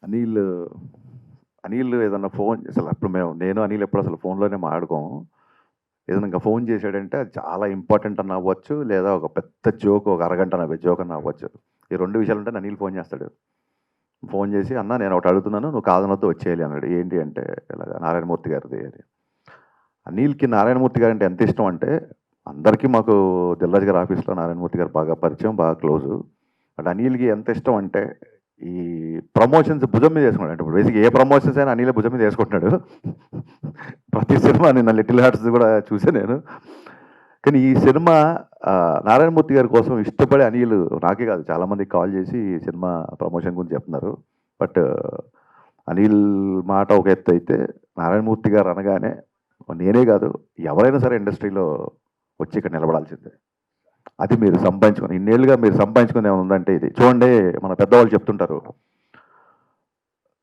అనిల్ అనిల్ ఏదన్నా ఫోన్ అసలు అప్పుడు నేను అనిల్ ఎప్పుడు అసలు ఫోన్లోనే మాట్లాడుకోము. ఏదైనా ఇంకా ఫోన్ చేశాడంటే అది చాలా ఇంపార్టెంట్ అని అవ్వచ్చు, లేదా ఒక పెద్ద జోక్, ఒక అరగంట నవ్వే జోక్ అని అవ్వచ్చు. ఈ రెండు విషయాలు ఉంటే అనిల్ ఫోన్ చేస్తాడు. ఫోన్ చేసి, అన్న నేను ఒకటి అడుగుతున్నాను, నువ్వు కాదనొద్దు వచ్చేయాలి అన్నాడు. ఏంటి అంటే, ఇలాగ నారాయణమూర్తి గారిది అని. అనిల్కి నారాయణమూర్తి గారు అంటే ఎంత ఇష్టం అంటే, అందరికీ మాకు దిల్రాజు గారి ఆఫీస్లో నారాయణమూర్తి గారు బాగా పరిచయం, బాగా క్లోజు. బట్ అనిల్కి ఎంత ఇష్టం అంటే, ఈ ప్రమోషన్స్ భుజం మీద వేసుకున్నాడు. అంటే ఇప్పుడు బేసిక్ ఏ ప్రమోషన్స్ అయినా అనిల్ భుజం మీద వేసుకుంటున్నాడు. ప్రతి సినిమా నిన్న లిటిల్ హార్ట్స్ కూడా చూసా నేను. కానీ ఈ సినిమా నారాయణమూర్తి గారి కోసం ఇష్టపడే అనిల్, నాకే కాదు చాలామందికి కాల్ చేసి ఈ సినిమా ప్రమోషన్ గురించి చెప్తున్నారు. బట్ అనిల్ మాట ఒక ఎత్తు అయితే, నారాయణమూర్తి గారు అనగానే నేనే కాదు ఎవరైనా సరే ఇండస్ట్రీలో వచ్చి ఇక్కడ నిలబడాల్సిందే. అది మీరు సంపాదించుకుని ఇన్నేళ్ళుగా మీరు సంపాదించుకుని ఏమైనా ఉందంటే ఇది చూడండి. మన పెద్దవాళ్ళు చెప్తుంటారు,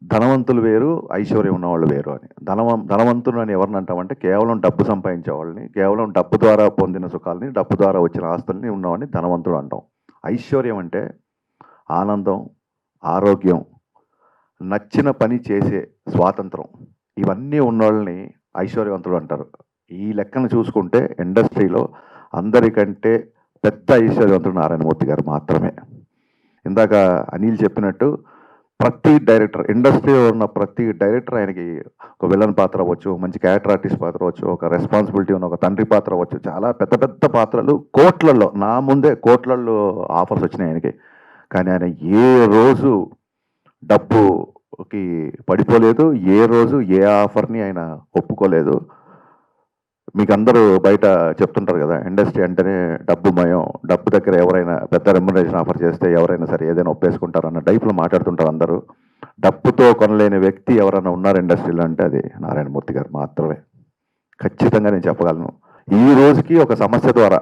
ధనవంతులు వేరు, ఐశ్వర్యం ఉన్నవాళ్ళు వేరు అని. ధనవంతులు అని ఎవరిని అంటామంటే కేవలం డబ్బు సంపాదించే వాళ్ళని, కేవలం డబ్బు ద్వారా పొందిన సుఖాలని, డబ్బు ద్వారా వచ్చిన ఆస్తుల్ని ఉన్నవాడిని ధనవంతుడు అంటాం. ఐశ్వర్యం అంటే ఆనందం, ఆరోగ్యం, నచ్చిన పని చేసే స్వాతంత్రం, ఇవన్నీ ఉన్నవాళ్ళని ఐశ్వర్యవంతుడు అంటారు. ఈ లెక్కను చూసుకుంటే ఇండస్ట్రీలో అందరికంటే పెద్ద ఐశ్వర్యవంతుడు నారాయణమూర్తి గారు మాత్రమే. ఇందాక అనిల్ చెప్పినట్టు ప్రతి డైరెక్టర్, ఇండస్ట్రీలో ఉన్న ప్రతి డైరెక్టర్ ఆయనకి ఒక విలన్ పాత్ర అవ్వచ్చు, మంచి క్యారెక్టర్ ఆర్టిస్ట్ పాత్ర అవ్వచ్చు, ఒక రెస్పాన్సిబిలిటీ ఉన్న ఒక తండ్రి పాత్ర అవ్వచ్చు, చాలా పెద్ద పెద్ద పాత్రలు కోట్లల్లో, నా ముందే కోట్లల్లో ఆఫర్స్ వచ్చినాయి ఆయనకి. కానీ ఆయన ఏ రోజు డబ్బుకి పడిపోలేదు, ఏ రోజు ఏ ఆఫర్ని ఆయన ఒప్పుకోలేదు. మీకు అందరూ బయట చెప్తుంటారు కదా, ఇండస్ట్రీ అంటేనే డబ్బుమయం, డబ్బు దగ్గర ఎవరైనా పెద్ద రెమ్యునరేషన్ ఆఫర్ చేస్తే ఎవరైనా సరే ఏదైనా ఒప్పేసుకుంటారు అన్న టైప్లో మాట్లాడుతుంటారు అందరూ. డబ్బుతో కొనలేని వ్యక్తి ఎవరైనా ఉన్నారు ఇండస్ట్రీలో అంటే అది నారాయణమూర్తి గారు మాత్రమే. ఖచ్చితంగా నేను చెప్పగలను. ఈ రోజుకి ఒక సమస్య ద్వారా,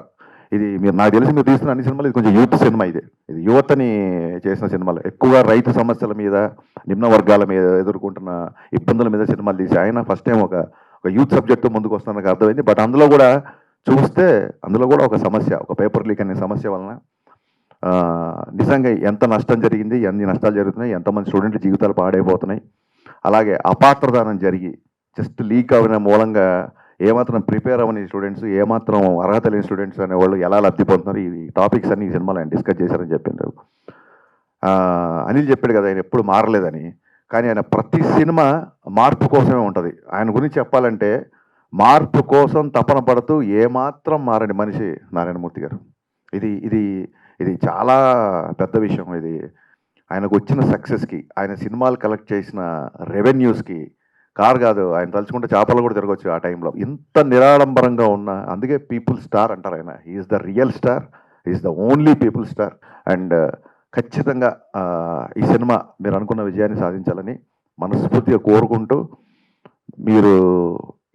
ఇది మీరు నాకు తెలిసి మీరు తీస్తున్న అన్ని సినిమాలు ఇది కొంచెం యూత్ సినిమా. ఇది యువతని చేసిన సినిమాలు, ఎక్కువగా రైతు సమస్యల మీద, నిమ్న వర్గాల మీద ఎదుర్కొంటున్న ఇబ్బందుల మీద సినిమాలు తీసి ఆయన ఫస్ట్ టైం ఒక యూత్ సబ్జెక్టు ముందుకు వస్తున్నకు అర్థమైంది. బట్ అందులో కూడా చూస్తే అందులో కూడా ఒక సమస్య, ఒక పేపర్ లీక్ అనే సమస్య వలన నిజంగా ఎంత నష్టం జరిగింది, ఎన్ని నష్టాలు జరుగుతున్నాయి, ఎంతమంది స్టూడెంట్ల జీవితాలు పాడైపోతున్నాయి. అలాగే అపాత్రదానం జరిగి జస్ట్ లీక్ అయిన మూలంగా ఏమాత్రం ప్రిపేర్ అవ్వని స్టూడెంట్స్, ఏమాత్రం అర్హత లేని స్టూడెంట్స్ అనేవాళ్ళు ఎలా లబ్ధి పొందుతున్నారు, ఈ టాపిక్స్ అన్ని ఈ సినిమాలో ఆయన డిస్కస్ చేశారని చెప్పిండ్రు. అనిల్ చెప్పాడు కదా ఆయన ఎప్పుడు మారలేదని. కానీ ఆయన ప్రతి సినిమా మార్పు కోసమే ఉంటుంది. ఆయన గురించి చెప్పాలంటే మార్పు కోసం తపన పడుతూ ఏమాత్రం మారని మనిషి నారాయణమూర్తి గారు. ఇది ఇది ఇది చాలా పెద్ద విషయం. ఇది ఆయనకు వచ్చిన సక్సెస్కి, ఆయన సినిమాలు కలెక్ట్ చేసిన రెవెన్యూస్కి కారు కాదు, ఆయన తలుచుకుంటే చేపలు కూడా తిరగవచ్చు ఆ టైంలో. ఇంత నిరాడంబరంగా ఉన్న, అందుకే పీపుల్ స్టార్ అంటారు ఆయన. Is the real star, is the only people star. And ఖచ్చితంగా ఈ సినిమా మీరు అనుకున్న విజయాన్ని సాధించాలని మనస్ఫూర్తిగా కోరుకుంటూ, మీరు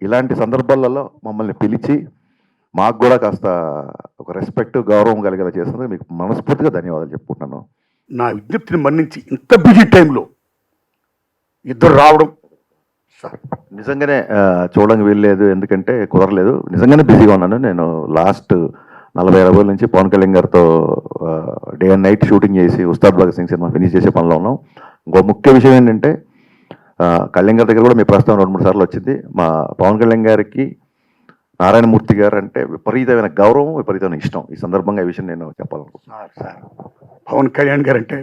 ఇలాంటి సందర్భాలలో మమ్మల్ని పిలిచి మాకు కూడా కాస్త ఒక రెస్పెక్ట్, గౌరవం కలిగేలా చేస్తున్నందుకు మీకు మనస్ఫూర్తిగా ధన్యవాదాలు చెప్పుకుంటున్నాను. నా విజ్ఞప్తిని మన్నించి ఇంత బిజీ టైంలో ఇద్దరు రావడం నిజంగానే చూడడానికి వీల్లేదు, ఎందుకంటే కుదరలేదు. నిజంగానే బిజీగా ఉన్నాను. నేను లాస్ట్ 40 రోజుల నుంచి పవన్ కళ్యాణ్ గారితో డే అండ్ నైట్ షూటింగ్ చేసి ఉస్తాద్ భగత్ సింగ్ సినిమా ఫినిష్ చేసే పనిలో ఉన్నాం. ఇంకో ముఖ్య విషయం ఏంటంటే, కళ్యాణ్ గారి దగ్గర కూడా మీ ప్రస్తుతం 2-3 సార్లు వచ్చింది. మా పవన్ కళ్యాణ్ గారికి నారాయణమూర్తి గారు అంటే విపరీతమైన గౌరవం, విపరీతమైన ఇష్టం. ఈ సందర్భంగా ఈ విషయం నేను చెప్పాలనుకుంటున్నాను. సార్ పవన్ కళ్యాణ్ గారు అంటే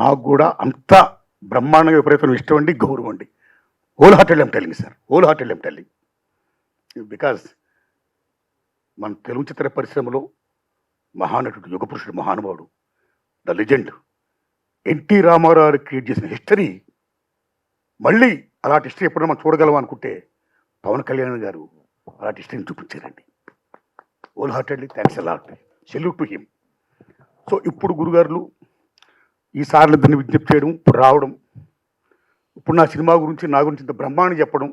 నాకు కూడా అంత బ్రహ్మాండంగా విపరీతమైన ఇష్టం అండి, గౌరవం అండి. Whole hearted I'm telling sir, whole hearted I'm telling. Because మన తెలుగు చిత్ర పరిశ్రమలో మహానటుడు, యుగపురుషుడు, మహానుభావుడు, the legend NT Rama Rao create చేసిన హిస్టరీ, మళ్ళీ అలాంటి హిస్టరీ ఎప్పుడైనా మనం చూడగలం అనుకుంటే పవన్ కళ్యాణ్ గారు అలాంటి హిస్టరీని చూపించారండి. Wholeheartedly thanks a lot, salute to him. So ఇప్పుడు గురుగారులు ఈసారి ఇద్దరిని విజ్ఞప్తి చేయడం, ఇప్పుడు రావడం, ఇప్పుడు నా సినిమా గురించి, నా గురించి ఇంత బ్రహ్మాండం చెప్పడం,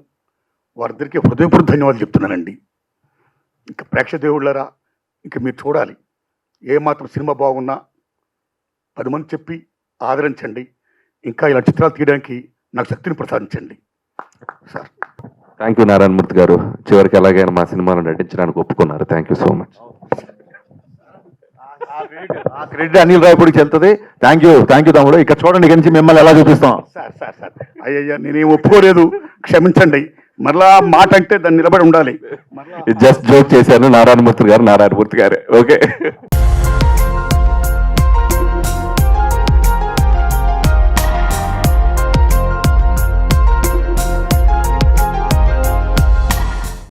వారిద్దరికీ హృదయపూర్వక ధన్యవాదాలు చెప్తున్నానండి. ఇంకా ప్రేక్షక దేవుళ్ళారా, ఇంకా మీరు చూడాలి. ఏమాత్రం సినిమా బాగున్నా 10 మంది చెప్పి ఆదరించండి. ఇంకా ఇలా చిత్రాలు తీయడానికి నాకు శక్తిని ప్రసాదించండి సార్. థ్యాంక్ యూ నారాయణమూర్తి గారు. చివరికి ఎలాగైనా మా సినిమాలో నటించడానికి ఒప్పుకున్నారు. Thank you so much. ఆ క్రెడిట్ అనిల్ రాయపూడికి చెల్తుంది. థ్యాంక్ యూ తమ్ముడు. ఇక్కడ చూడండి, ఇక్కడి నుంచి మిమ్మల్ని ఎలా చూపిస్తాం. సార్ అయ్యయ్యా నేనేం ఒప్పుకోలేదు, క్షమించండి. మరలా మాట అంటే దాన్ని నిలబడి ఉండాలి. జస్ట్ జోక్ చేశాను. నారాయణమూర్తి గారు ఓకే.